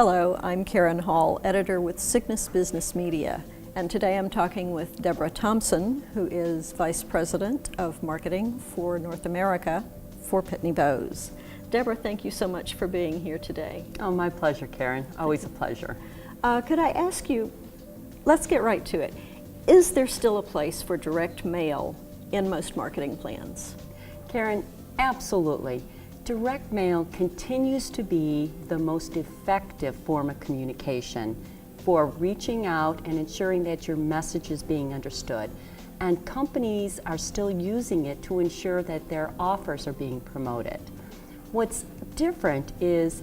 Hello, I'm Karen Hall, editor with Cygnus Business Media, and today I'm talking with Debra Thompson, who is Vice President of Marketing for North America for Pitney Bowes. Debra, thank you so much for being here today. Oh, my pleasure, Karen. Always a pleasure. Could I ask you, let's get right to it. Is there still a place for direct mail in most marketing plans? Karen, absolutely. Direct mail continues to be the most effective form of communication for reaching out and ensuring that your message is being understood. And companies are still using it to ensure that their offers are being promoted. What's different is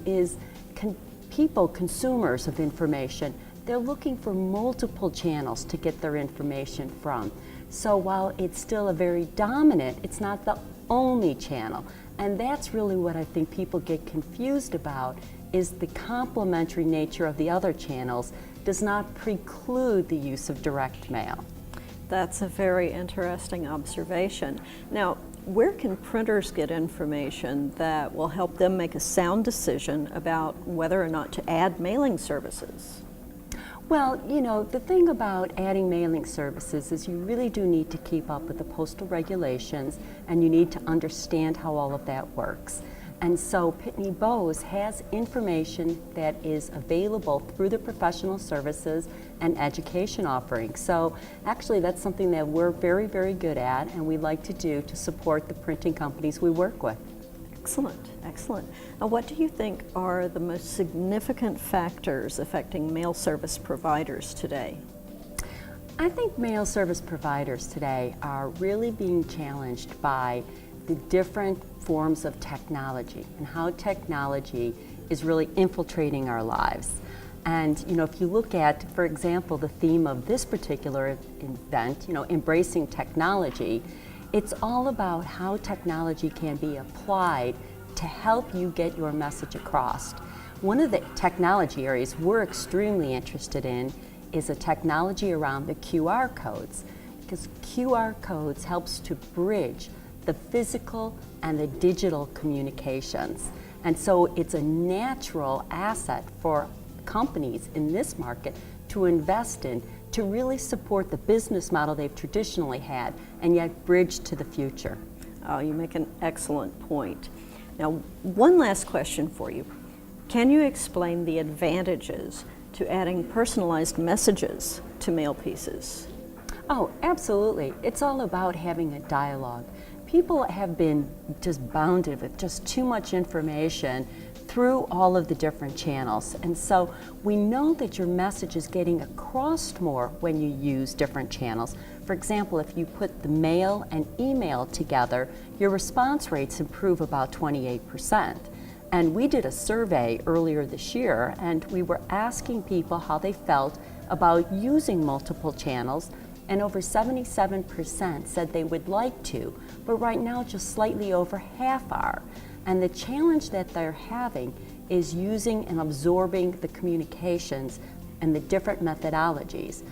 people, consumers of information, they're looking for multiple channels to get their information from. So while it's still a very dominant, it's not the only channel. And that's really what I think people get confused about, is the complementary nature of the other channels does not preclude the use of direct mail. That's a very interesting observation. Now, where can printers get information that will help them make a sound decision about whether or not to add mailing services? Well, you know, the thing about adding mailing services is you really do need to keep up with the postal regulations, and you need to understand how all of that works. And so Pitney Bowes has information that is available through the professional services and education offerings. So actually that's something that we're very, very good at, and we like to do to support the printing companies we work with. Excellent, excellent. Now, what do you think are the most significant factors affecting mail service providers today? I think mail service providers today are really being challenged by the different forms of technology and how technology is really infiltrating our lives. And you know, if you look at, for example, the theme of this particular event, you know, embracing technology, it's all about how technology can be applied to help you get your message across. One of the technology areas we're extremely interested in is a technology around the QR codes, because QR codes helps to bridge the physical and the digital communications. And so it's a natural asset for companies in this market to invest in, to really support the business model they've traditionally had and yet bridge to the future. Oh, you make an excellent point. Now, one last question for you. Can you explain the advantages to adding personalized messages to mail pieces? Oh, absolutely. It's all about having a dialogue. People have been just bounded with just too much information through all of the different channels. And so we know that your message is getting across more when you use different channels. For example, if you put the mail and email together, your response rates improve about 28%. And we did a survey earlier this year, and we were asking people how they felt about using multiple channels, and over 77% said they would like to, but right now just slightly over half are. And the challenge that they're having is using and absorbing the communications and the different methodologies.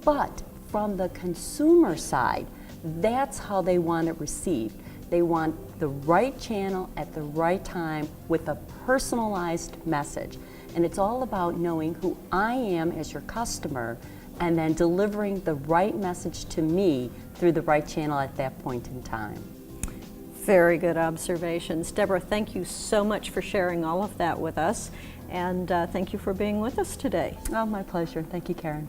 But from the consumer side, that's how they want it received. They want the right channel at the right time with a personalized message. And it's all about knowing who I am as your customer and then delivering the right message to me through the right channel at that point in time. Very good observations. Debra, thank you so much for sharing all of that with us, and thank you for being with us today. Oh, my pleasure. Thank you, Karen.